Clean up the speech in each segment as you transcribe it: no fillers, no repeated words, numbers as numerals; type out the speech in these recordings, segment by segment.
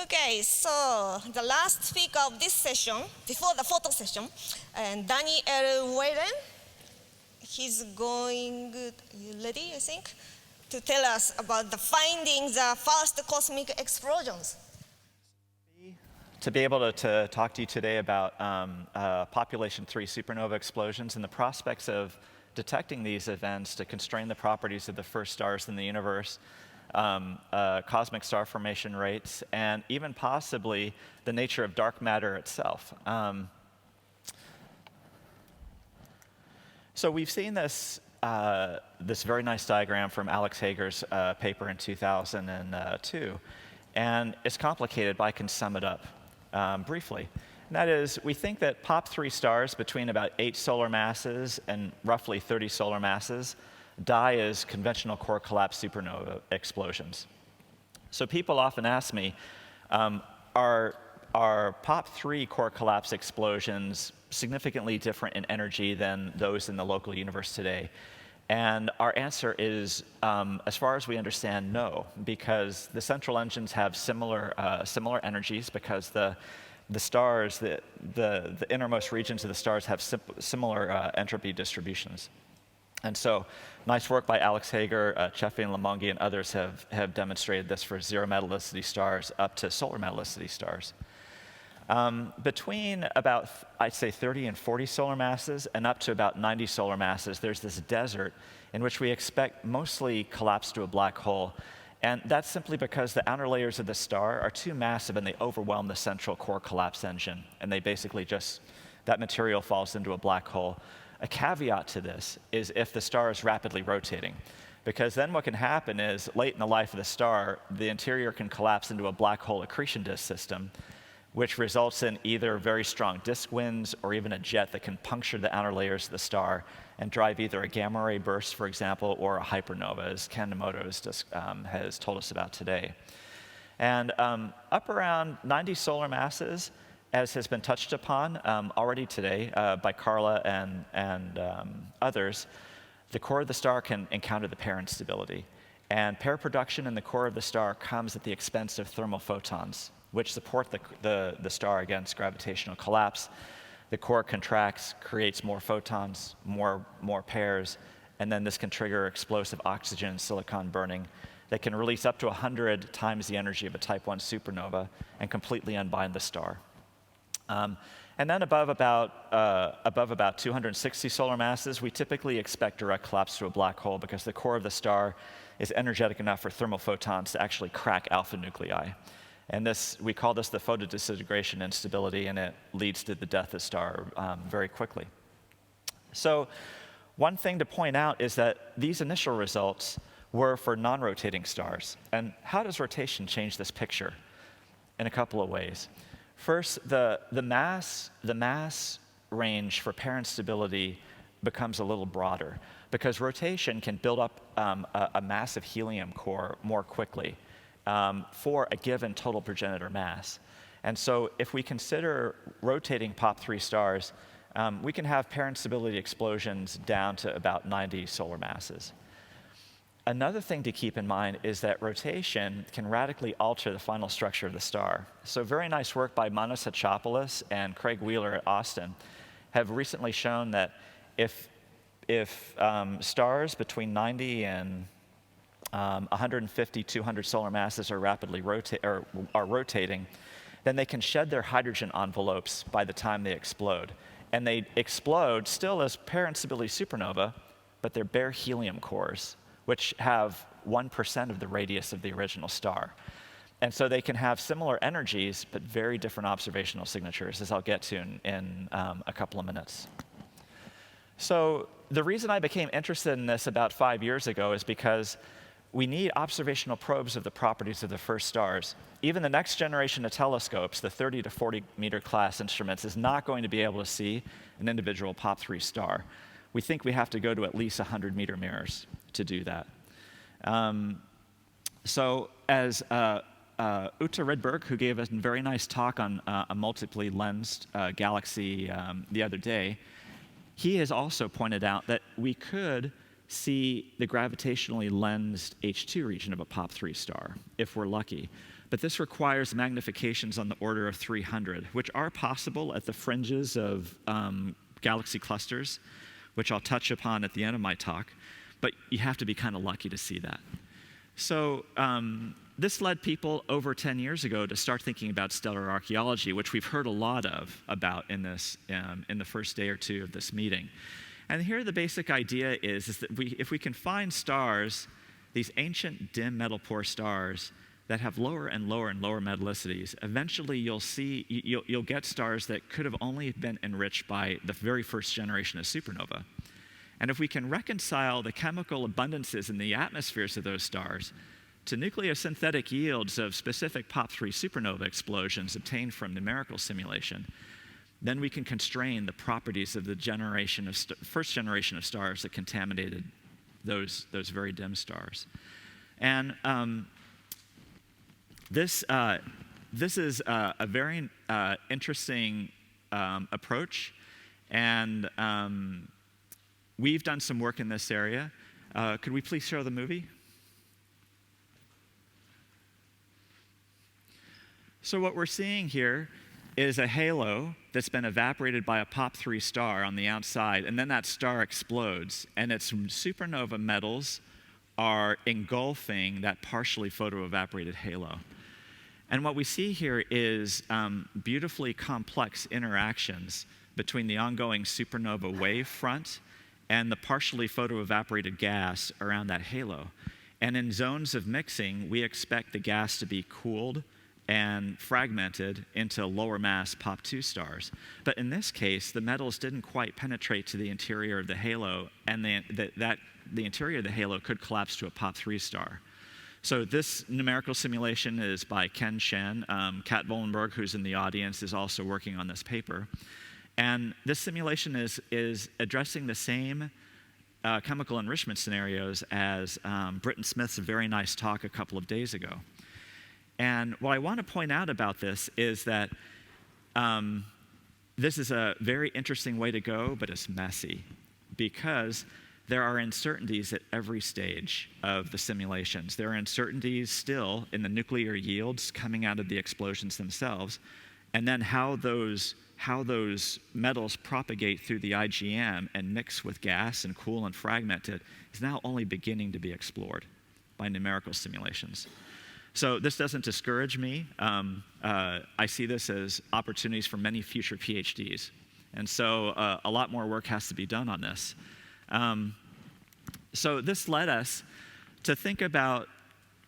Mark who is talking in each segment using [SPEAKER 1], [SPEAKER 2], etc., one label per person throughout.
[SPEAKER 1] Okay, so the last speaker of this session, before the photo session, and Daniel Whalen, he's going, you ready, I think, to tell us about the findings of first cosmic explosions.
[SPEAKER 2] To be able to talk to you today about population 3 supernova explosions and the prospects of detecting these events to constrain the properties of the first stars in the universe, cosmic star formation rates, and even possibly the nature of dark matter itself. So we've seen this very nice diagram from Alex Hager's paper in 2002, and it's complicated, but I can sum it up briefly. And that is, we think that POP3 stars between about 8 solar masses and roughly 30 solar masses die as conventional core collapse supernova explosions. So people often ask me, are POP3 core collapse explosions significantly different in energy than those in the local universe today? And our answer is, as far as we understand, no, because the central engines have similar energies, because the stars, the innermost regions of the stars have similar entropy distributions. And so, nice work by Alex Hager, Cheffi and Lamongi, and others have demonstrated this for zero metallicity stars up to solar metallicity stars. Between about, I'd say, 30 and 40 solar masses and up to about 90 solar masses, there's this desert in which we expect mostly collapse to a black hole. And that's simply because the outer layers of the star are too massive and they overwhelm the central core collapse engine. And they basically that material falls into a black hole. A caveat to this is if the star is rapidly rotating. Because then what can happen is, late in the life of the star, the interior can collapse into a black hole accretion disk system, which results in either very strong disk winds or even a jet that can puncture the outer layers of the star and drive either a gamma ray burst, for example, or a hypernova, as Ken Nemoto has told us about today. And up around 90 solar masses, as has been touched upon already today by Carla and others, the core of the star can encounter the pair instability. And pair production in the core of the star comes at the expense of thermal photons, which support the star against gravitational collapse. The core contracts, creates more photons, more pairs, and then this can trigger explosive oxygen and silicon burning that can release up to 100 times the energy of a type 1 supernova and completely unbind the star. And then above about 260 solar masses, we typically expect direct collapse to a black hole because the core of the star is energetic enough for thermal photons to actually crack alpha nuclei. And we call this the photodisintegration instability, and it leads to the death of the star very quickly. So one thing to point out is that these initial results were for non-rotating stars. And how does rotation change this picture? In a couple of ways. First, the mass range for pair instability becomes a little broader because rotation can build up a massive helium core more quickly for a given total progenitor mass. And so if we consider rotating POP3 stars, we can have pair instability explosions down to about 90 solar masses. Another thing to keep in mind is that rotation can radically alter the final structure of the star. So very nice work by Manos Hatchopoulos and Craig Wheeler at Austin have recently shown that if stars between 90 and 150, 200 solar masses are rapidly rotating, then they can shed their hydrogen envelopes by the time they explode. And they explode still as pair instability supernova, but they're bare helium cores, which have 1% of the radius of the original star. And so they can have similar energies, but very different observational signatures, as I'll get to in a couple of minutes. So the reason I became interested in this about 5 years ago is because we need observational probes of the properties of the first stars. Even the next generation of telescopes, the 30 to 40 meter class instruments, is not going to be able to see an individual POP3 star. We think we have to go to at least 100 meter mirrors to do that. So as Uta Rydberg, who gave us a very nice talk on a multiply lensed galaxy the other day, he has also pointed out that we could see the gravitationally lensed H2 region of a POP3 star, if we're lucky. But this requires magnifications on the order of 300, which are possible at the fringes of galaxy clusters, which I'll touch upon at the end of my talk. But you have to be kind of lucky to see that. So this led people over 10 years ago to start thinking about stellar archaeology, which we've heard a lot about in the first day or two of this meeting. And here the basic idea is that if we can find stars, these ancient dim metal poor stars that have lower and lower and lower metallicities, eventually you'll get stars that could have only been enriched by the very first generation of supernova. And if we can reconcile the chemical abundances in the atmospheres of those stars to nucleosynthetic yields of specific POP3 supernova explosions obtained from numerical simulation, then we can constrain the properties of the first generation of stars that contaminated those very dim stars. And this is a very interesting approach, and we've done some work in this area. Could we please show the movie? So what we're seeing here is a halo that's been evaporated by a POP3 star on the outside, and then that star explodes, and its supernova metals are engulfing that partially photoevaporated halo. And what we see here is beautifully complex interactions between the ongoing supernova wave front and the partially photoevaporated gas around that halo. And in zones of mixing, we expect the gas to be cooled and fragmented into lower mass POP2 stars. But in this case, the metals didn't quite penetrate to the interior of the halo, and the interior of the halo could collapse to a POP3 star. So this numerical simulation is by Ken Shen. Kat Vollenberg, who's in the audience, is also working on this paper. And this simulation is addressing the same chemical enrichment scenarios as Britton Smith's very nice talk a couple of days ago. And what I want to point out about this is that this is a very interesting way to go, but it's messy, because there are uncertainties at every stage of the simulations. There are uncertainties still in the nuclear yields coming out of the explosions themselves, and then how those metals propagate through the IgM and mix with gas and cool and fragment it is now only beginning to be explored by numerical simulations. So this doesn't discourage me. I see this as opportunities for many future PhDs. And so a lot more work has to be done on this. So this led us to think about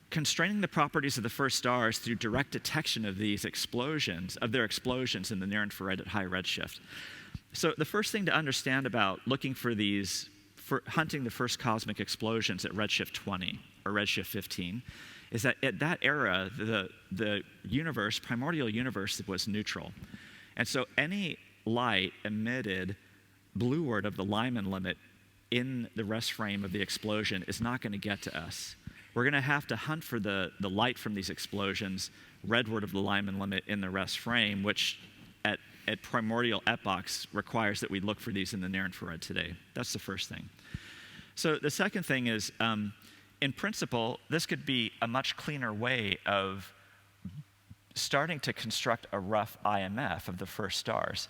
[SPEAKER 2] constraining the properties of the first stars through direct detection of these explosions, of their explosions in the near infrared at high redshift. So the first thing to understand about looking for hunting the first cosmic explosions at redshift 20 or redshift 15 is that at that era, the universe, primordial universe, was neutral. And so any light emitted blueward of the Lyman limit in the rest frame of the explosion is not going to get to us. We're going to have to hunt for the light from these explosions redward of the Lyman limit in the rest frame, which at primordial epochs requires that we look for these in the near infrared today. That's the first thing. So the second thing is, in principle, this could be a much cleaner way of starting to construct a rough IMF of the first stars.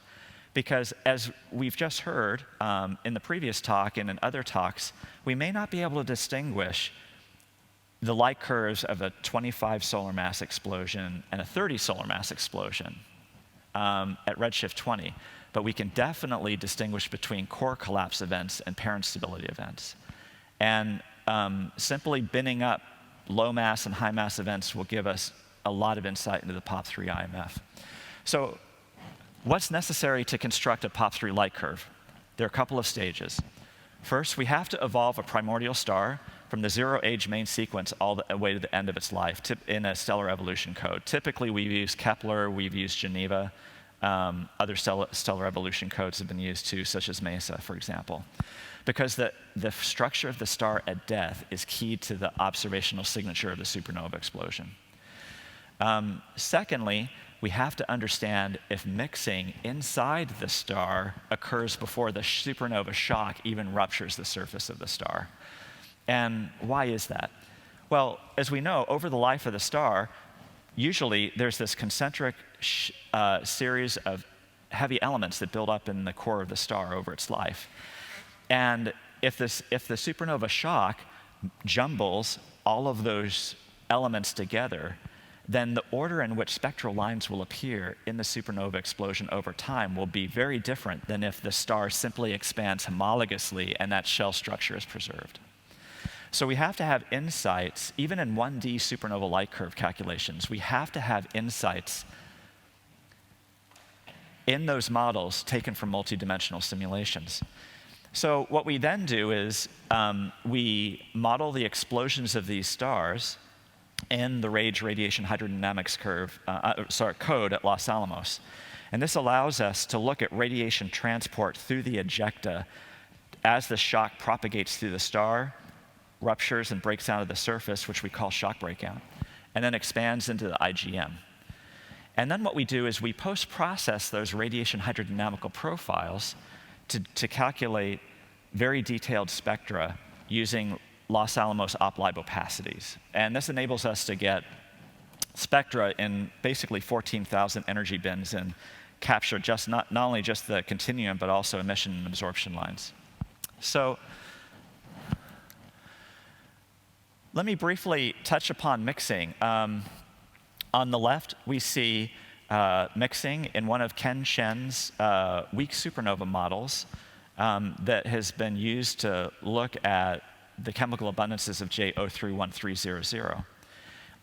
[SPEAKER 2] Because as we've just heard in the previous talk and in other talks, we may not be able to distinguish the light curves of a 25 solar mass explosion and a 30 solar mass explosion at redshift 20. But we can definitely distinguish between core collapse events and parent stability events. And simply binning up low mass and high mass events will give us a lot of insight into the POP3 IMF. So what's necessary to construct a POP3 light curve? There are a couple of stages. First, we have to evolve a primordial star from the zero-age main sequence all the way to the end of its life in a stellar evolution code. Typically, we've used Kepler, we've used Geneva. Other stellar evolution codes have been used too, such as MESA, for example. Because the structure of the star at death is key to the observational signature of the supernova explosion. Secondly, we have to understand if mixing inside the star occurs before the supernova shock even ruptures the surface of the star. And why is that? Well, as we know, over the life of the star, usually there's this concentric series of heavy elements that build up in the core of the star over its life. And if the supernova shock jumbles all of those elements together, then the order in which spectral lines will appear in the supernova explosion over time will be very different than if the star simply expands homologously and that shell structure is preserved. So we have to have insights, even in 1D supernova light curve calculations, we have to have insights in those models taken from multidimensional simulations. So what we then do is we model the explosions of these stars in the RAGE radiation hydrodynamics code at Los Alamos. And this allows us to look at radiation transport through the ejecta as the shock propagates through the star, ruptures and breaks out of the surface, which we call shock breakout, and then expands into the IGM. And then what we do is we post-process those radiation hydrodynamical profiles to calculate very detailed spectra using Los Alamos op-live opacities. And this enables us to get spectra in basically 14,000 energy bins and capture just not only just the continuum, but also emission and absorption lines. So let me briefly touch upon mixing. On the left, we see mixing in one of Ken Chen's weak supernova models that has been used to look at the chemical abundances of J031300.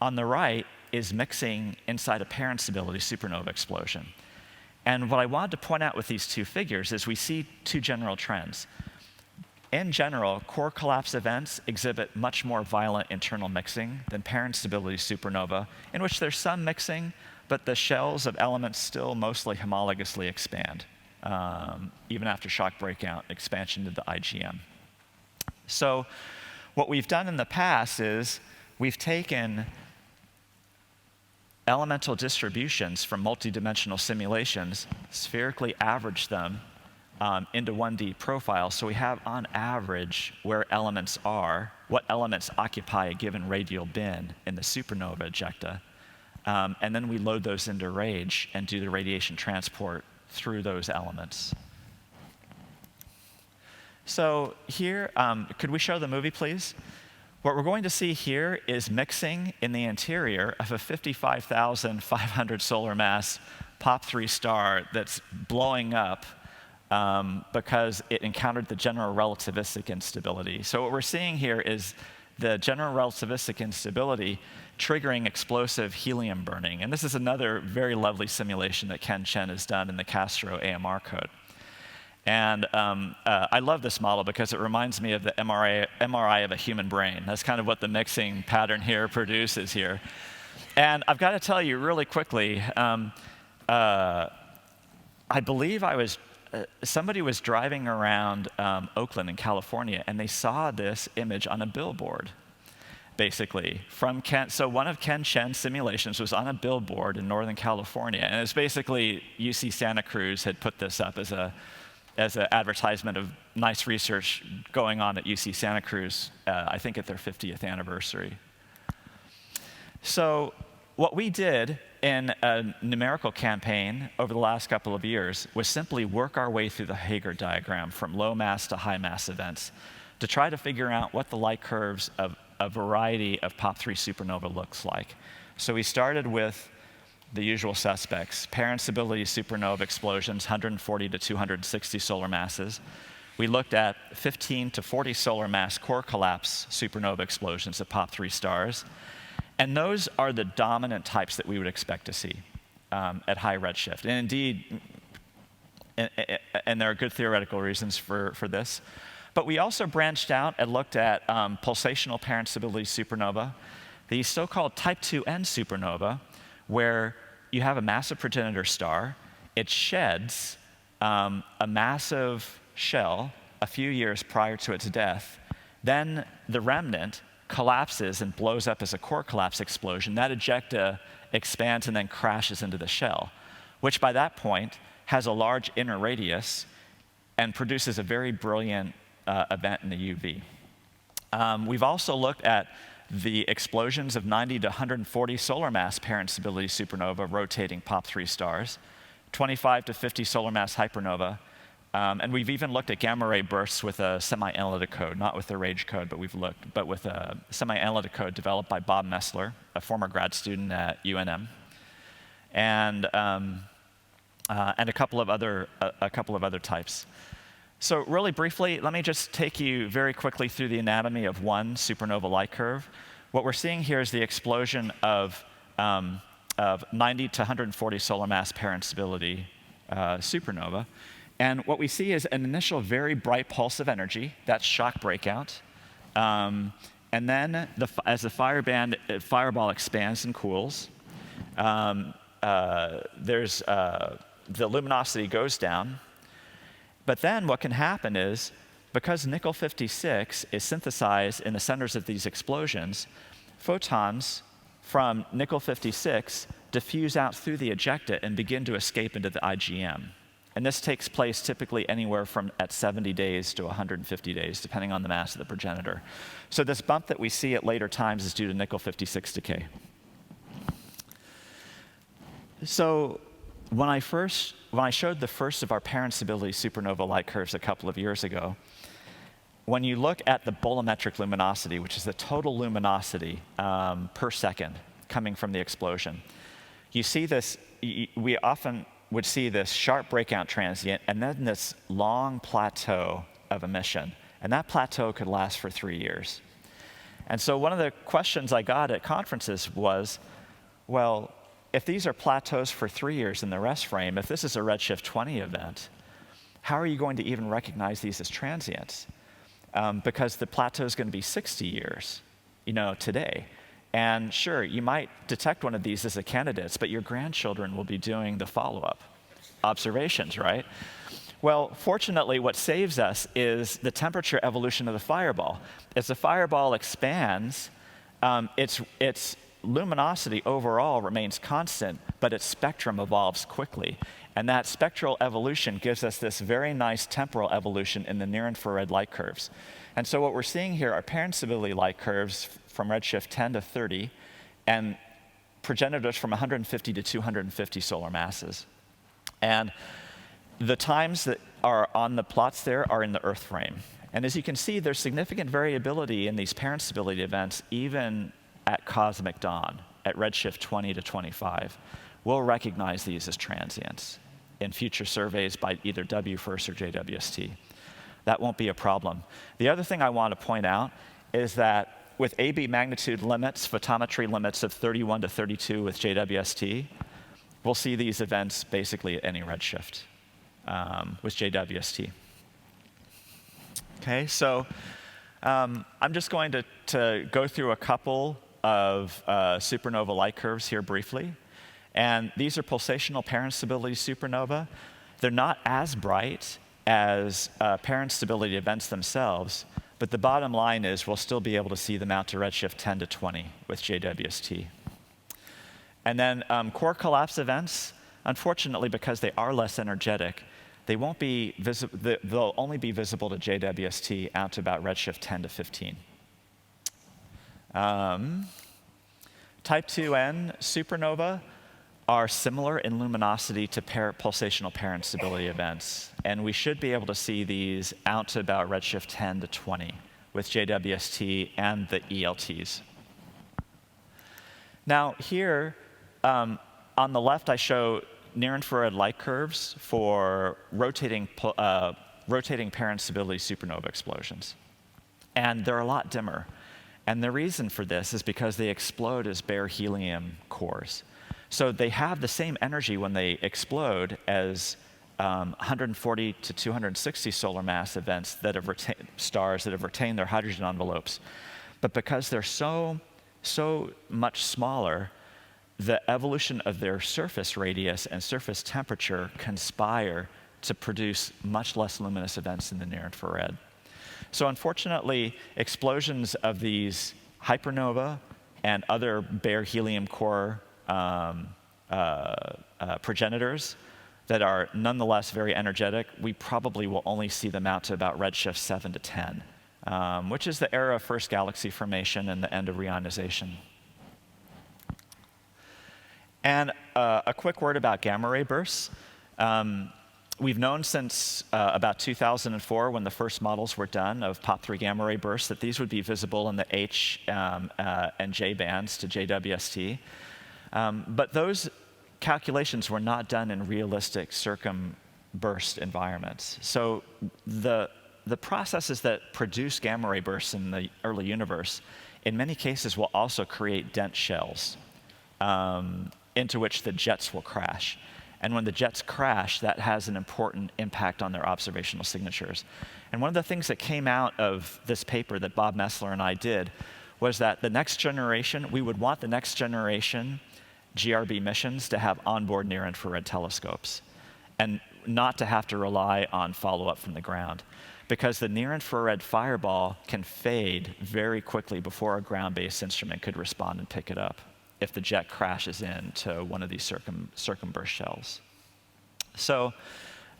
[SPEAKER 2] On the right is mixing inside a pair instability supernova explosion. And what I wanted to point out with these two figures is we see two general trends. In general, core collapse events exhibit much more violent internal mixing than pair instability supernova, in which there's some mixing, but the shells of elements still mostly homologously expand, even after shock breakout expansion to the IGM. So what we've done in the past is we've taken elemental distributions from multidimensional simulations, spherically averaged them into 1D profiles, so we have on average where elements are, what elements occupy a given radial bin in the supernova ejecta, and then we load those into RAGE and do the radiation transport through those elements. So here, could we show the movie, please? What we're going to see here is mixing in the interior of a 55,500 solar mass POP3 star that's blowing up because it encountered the general relativistic instability. So what we're seeing here is the general relativistic instability triggering explosive helium burning. And this is another very lovely simulation that Ken Chen has done in the Castro AMR code. And I love this model because it reminds me of the MRI of a human brain. That's kind of what the mixing pattern here produces here. And I've got to tell you really quickly, I believe somebody was driving around Oakland in California, and they saw this image on a billboard, basically. So one of Ken Chen's simulations was on a billboard in Northern California. And it's basically UC Santa Cruz had put this up as an advertisement of nice research going on at UC Santa Cruz, I think at their 50th anniversary. So what we did in a numerical campaign over the last couple of years was simply work our way through the Hager diagram from low mass to high mass events to try to figure out what the light curves of a variety of POP3 supernova looks like. So we started with the usual suspects, pair instability supernova explosions, 140 to 260 solar masses. We looked at 15 to 40 solar mass core collapse supernova explosions of POP3 stars. And those are the dominant types that we would expect to see at high redshift. And indeed, and there are good theoretical reasons for this. But we also branched out and looked at pulsational pair instability supernova, the so-called type 2N supernova, where you have a massive progenitor star. It sheds a massive shell a few years prior to its death. Then the remnant collapses and blows up as a core collapse explosion. That ejecta expands and then crashes into the shell, which by that point has a large inner radius and produces a very brilliant event in the UV. We've also looked at the explosions of 90 to 140 solar mass parent stability supernova rotating POP3 stars, 25 to 50 solar mass hypernova, and we've even looked at gamma ray bursts with a semi-analytic code, not with the RAGE code, but with a semi-analytic code developed by Bob Messler, a former grad student at UNM, and a couple of other types. So really briefly, let me just take you very quickly through the anatomy of one supernova light curve. What we're seeing here is the explosion of 90 to 140 solar mass parent stability supernova. And what we see is an initial very bright pulse of energy, that's shock breakout. And then as the fireball expands and cools, the luminosity goes down. But then what can happen is, because nickel-56 is synthesized in the centers of these explosions, photons from nickel-56 diffuse out through the ejecta and begin to escape into the IgM. And this takes place typically anywhere from at 70 days to 150 days, depending on the mass of the progenitor. So this bump that we see at later times is due to nickel-56 decay. So when I showed the first of our parent stability supernova light curves a couple of years ago, when you look at the bolometric luminosity, which is the total luminosity per second coming from the explosion, you see this, we often would see this sharp breakout transient and then this long plateau of emission. And that plateau could last for 3 years. And so one of the questions I got at conferences was, well, if these are plateaus for 3 years in the rest frame, if this is a redshift 20 event, how are you going to even recognize these as transients? Because the plateau is going to be 60 years, today. And sure, you might detect one of these as a candidate, but your grandchildren will be doing the follow-up observations, right? Well, fortunately, what saves us is the temperature evolution of the fireball. As the fireball expands, its luminosity overall remains constant, but its spectrum evolves quickly. And that spectral evolution gives us this very nice temporal evolution in the near-infrared light curves. And so what we're seeing here are parent stability light curves from redshift 10 to 30, and progenitors from 150 to 250 solar masses. And the times that are on the plots there are in the Earth frame. And as you can see, there's significant variability in these parent stability events, even at cosmic dawn, at redshift 20 to 25. We'll recognize these as transients in future surveys by either WFIRST or JWST. That won't be a problem. The other thing I want to point out is that with AB magnitude limits, photometry limits of 31 to 32 with JWST, we'll see these events basically at any redshift with JWST. Okay, so I'm just going to go through a couple of supernova light curves here briefly. And these are pulsational parent stability supernova. They're not as bright as parent stability events themselves, but the bottom line is we'll still be able to see them out to redshift 10 to 20 with JWST. And then core collapse events, unfortunately, because they are less energetic, they won't be they'll only be visible to JWST out to about redshift 10 to 15. Type 2N supernova are similar in luminosity to pulsational parent stability events. And we should be able to see these out to about redshift 10 to 20 with JWST and the ELTs. Now here, on the left, I show near-infrared light curves for rotating parent stability supernova explosions. And they're a lot dimmer. And the reason for this is because they explode as bare helium cores. So they have the same energy when they explode as 140 to 260 solar mass events that have stars that have retained their hydrogen envelopes. But because they're so much smaller, the evolution of their surface radius and surface temperature conspire to produce much less luminous events in the near-infrared. So unfortunately, explosions of these hypernova and other bare helium core progenitors that are nonetheless very energetic, we probably will only see them out to about redshift 7 to 10 which is the era of first galaxy formation and the end of reionization. And a quick word about gamma ray bursts. We've known since about 2004, when the first models were done of POP3 gamma ray bursts, that these would be visible in the H and J bands to JWST. But those calculations were not done in realistic circumburst environments. So the processes that produce gamma ray bursts in the early universe, in many cases, will also create dense shells into which the jets will crash. And when the jets crash, that has an important impact on their observational signatures. And one of the things that came out of this paper that Bob Messler and I did was that the next generation, we would want the next generation GRB missions to have onboard near-infrared telescopes and not to have to rely on follow-up from the ground, because the near-infrared fireball can fade very quickly before a ground-based instrument could respond and pick it up if the jet crashes into one of these circumburst shells. So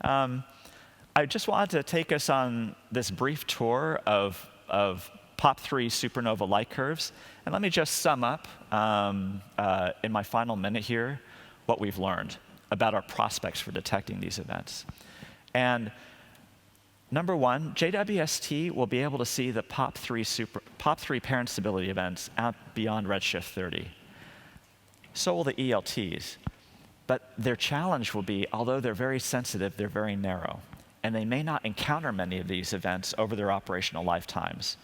[SPEAKER 2] I just wanted to take us on this brief tour of POP3 supernova light curves. And let me just sum up in my final minute here what we've learned about our prospects for detecting these events. And number one, JWST will be able to see the POP3 parent stability events out beyond redshift 30. So will the ELTs. But their challenge will be, although they're very sensitive, they're very narrow. And they may not encounter many of these events over their operational lifetimes.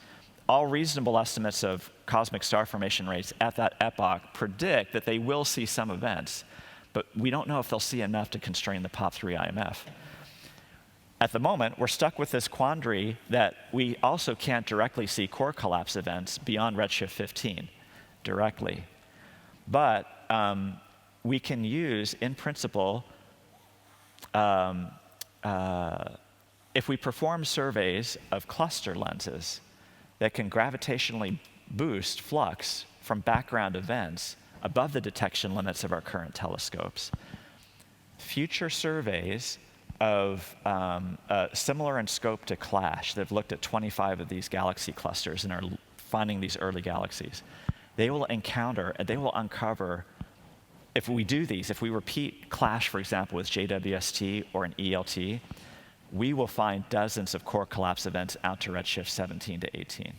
[SPEAKER 2] All reasonable estimates of cosmic star formation rates at that epoch predict that they will see some events, but we don't know if they'll see enough to constrain the POP3 IMF. At the moment, we're stuck with this quandary that we also can't directly see core collapse events beyond redshift 15 directly. But we can use, in principle, if we perform surveys of cluster lenses that can gravitationally boost flux from background events above the detection limits of our current telescopes, future surveys of similar in scope to CLASH that have looked at 25 of these galaxy clusters and are finding these early galaxies, they will encounter, they will uncover, if we do these, if we repeat CLASH, for example, with JWST or an ELT, we will find dozens of core collapse events out to redshift 17 to 18.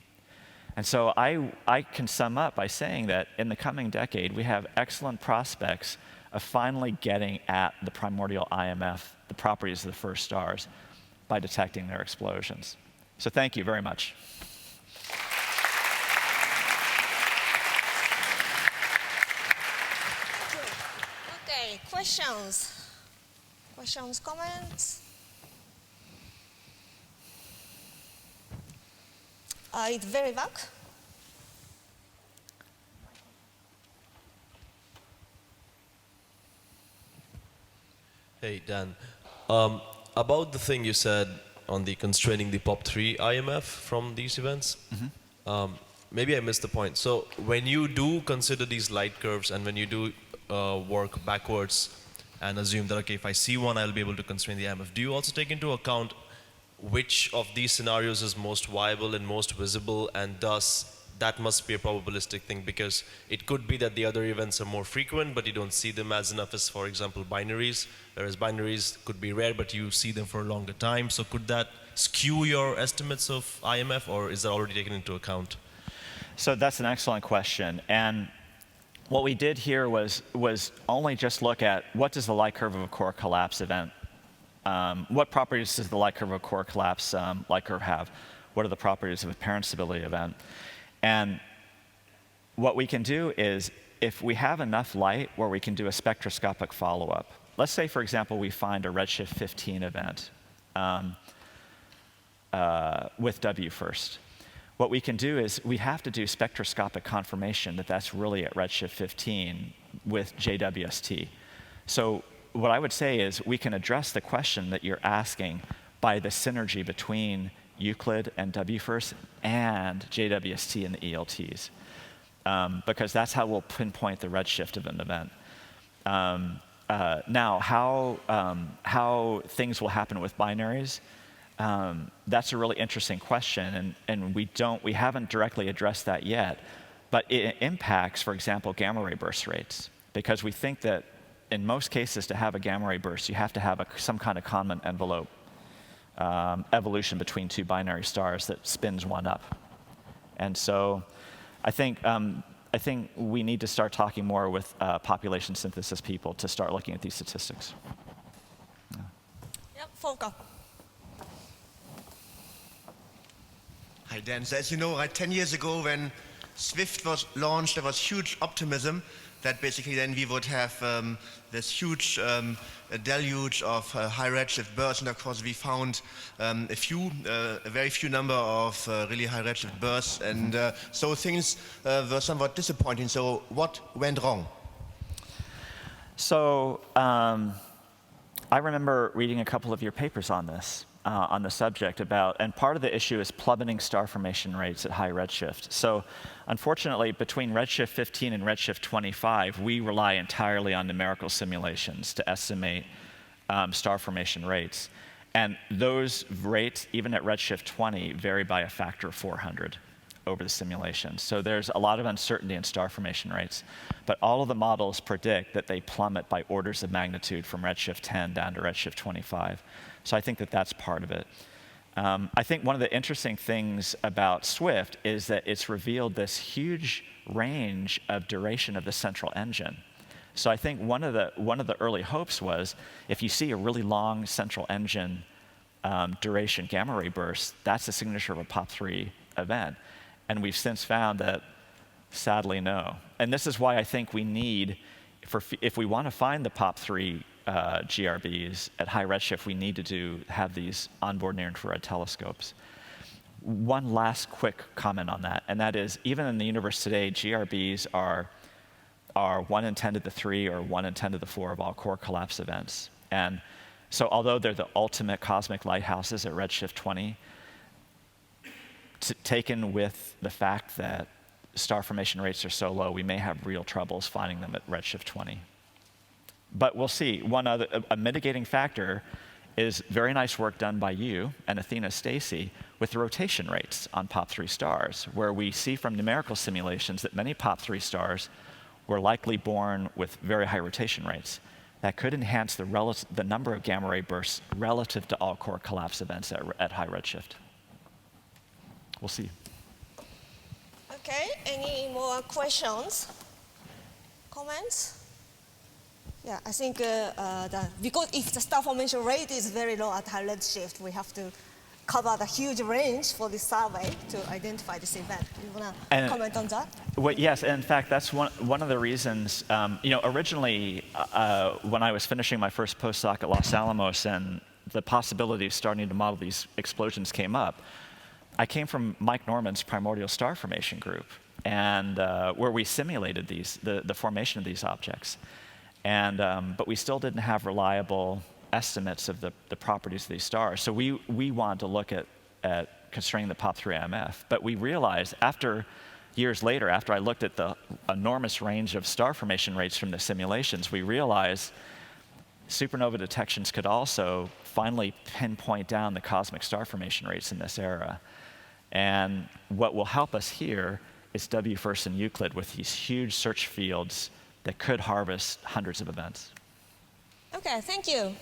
[SPEAKER 2] And so I can sum up by saying that in the coming decade, we have excellent prospects of finally getting at the primordial IMF, the properties of the first stars, by detecting their explosions. So thank you very much.
[SPEAKER 1] Okay, questions? Questions, comments? It's very vague.
[SPEAKER 3] Hey, Dan. About the thing you said on the constraining the POP3 IMF from these events, maybe I missed the point. So when you do consider these light curves and when you do work backwards and assume that, okay, if I see one, I'll be able to constrain the IMF, do you also take into account which of these scenarios is most viable and most visible, and thus that must be a probabilistic thing, because it could be that the other events are more frequent, but you don't see them as enough as, for example, binaries, whereas binaries could be rare, but you see them for a longer time. So could that skew your estimates of IMF, or is that already taken into account?
[SPEAKER 2] So that's an excellent question. And what we did here was only just look at what does the light curve of a core collapse event, what properties does the light curve of a core collapse light curve have? What are the properties of a parent stability event? And what we can do is, if we have enough light where we can do a spectroscopic follow-up, let's say, for example, we find a redshift 15 event with W first. What we can do is we have to do spectroscopic confirmation that that's really at redshift 15 with JWST. So what I would say is we can address the question that you're asking by the synergy between Euclid and W first and JWST and the ELTs, because that's how we'll pinpoint the redshift of an event. Now, how things will happen with binaries, That's a really interesting question, and we haven't directly addressed that yet. But it impacts, for example, gamma ray burst rates, because we think that in most cases to have a gamma ray burst, you have to have some kind of common envelope evolution between two binary stars that spins one up. And so I think we need to start talking more with population synthesis people to start looking at these statistics. Yeah.
[SPEAKER 1] Yep, Volker.
[SPEAKER 4] Hi, Dan. So as you know, right, 10 years ago when Swift was launched, there was huge optimism that basically then we would have this huge deluge of high redshift bursts, and of course we found a very few number of really high redshift bursts, and so things were somewhat disappointing. So what went wrong?
[SPEAKER 2] So I remember reading a couple of your papers on this. On the subject and part of the issue is plummeting star formation rates at high redshift. So unfortunately, between redshift 15 and redshift 25, we rely entirely on numerical simulations to estimate star formation rates. And those rates, even at redshift 20, vary by a factor of 400 over the simulation. So there's a lot of uncertainty in star formation rates. But all of the models predict that they plummet by orders of magnitude from redshift 10 down to redshift 25. So I think that that's part of it. I think one of the interesting things about Swift is that it's revealed this huge range of duration of the central engine. So I think one of the early hopes was if you see a really long central engine duration gamma ray burst, that's a signature of a POP3 event. And we've since found that, sadly, no. And this is why I think we need, if we want to find the POP3 GRBs at high redshift, we need to have these onboard near-infrared telescopes. One last quick comment on that, and that is, even in the universe today, GRBs are 1 in 10 to the 3 or 1 in 10 to the 4 of all core collapse events. And so although they're the ultimate cosmic lighthouses at redshift 20, taken with the fact that star formation rates are so low, we may have real troubles finding them at redshift 20. But we'll see. A mitigating factor is very nice work done by you and Athena Stacy with the rotation rates on POP3 stars, where we see from numerical simulations that many POP3 stars were likely born with very high rotation rates. That could enhance the number of gamma ray bursts relative to all core collapse events at high redshift. We'll see.
[SPEAKER 1] Okay, any more questions? Comments? Yeah, I think because if the star formation rate is very low at high redshift, we have to cover the huge range for this survey to identify this event. You want to comment on that?
[SPEAKER 2] Well, yes, in fact, that's one of the reasons. Originally, when I was finishing my first postdoc at Los Alamos and the possibility of starting to model these explosions came up, I came from Mike Norman's primordial star formation group, and where we simulated the formation of these objects. But we still didn't have reliable estimates of the properties of these stars. So we wanted to look at constraining the POP3 IMF. But we realized years later, after I looked at the enormous range of star formation rates from the simulations, we realized supernova detections could also finally pinpoint down the cosmic star formation rates in this era. And what will help us here is W-FIRST and Euclid with these huge search fields that could harvest hundreds of events.
[SPEAKER 1] Okay, thank you.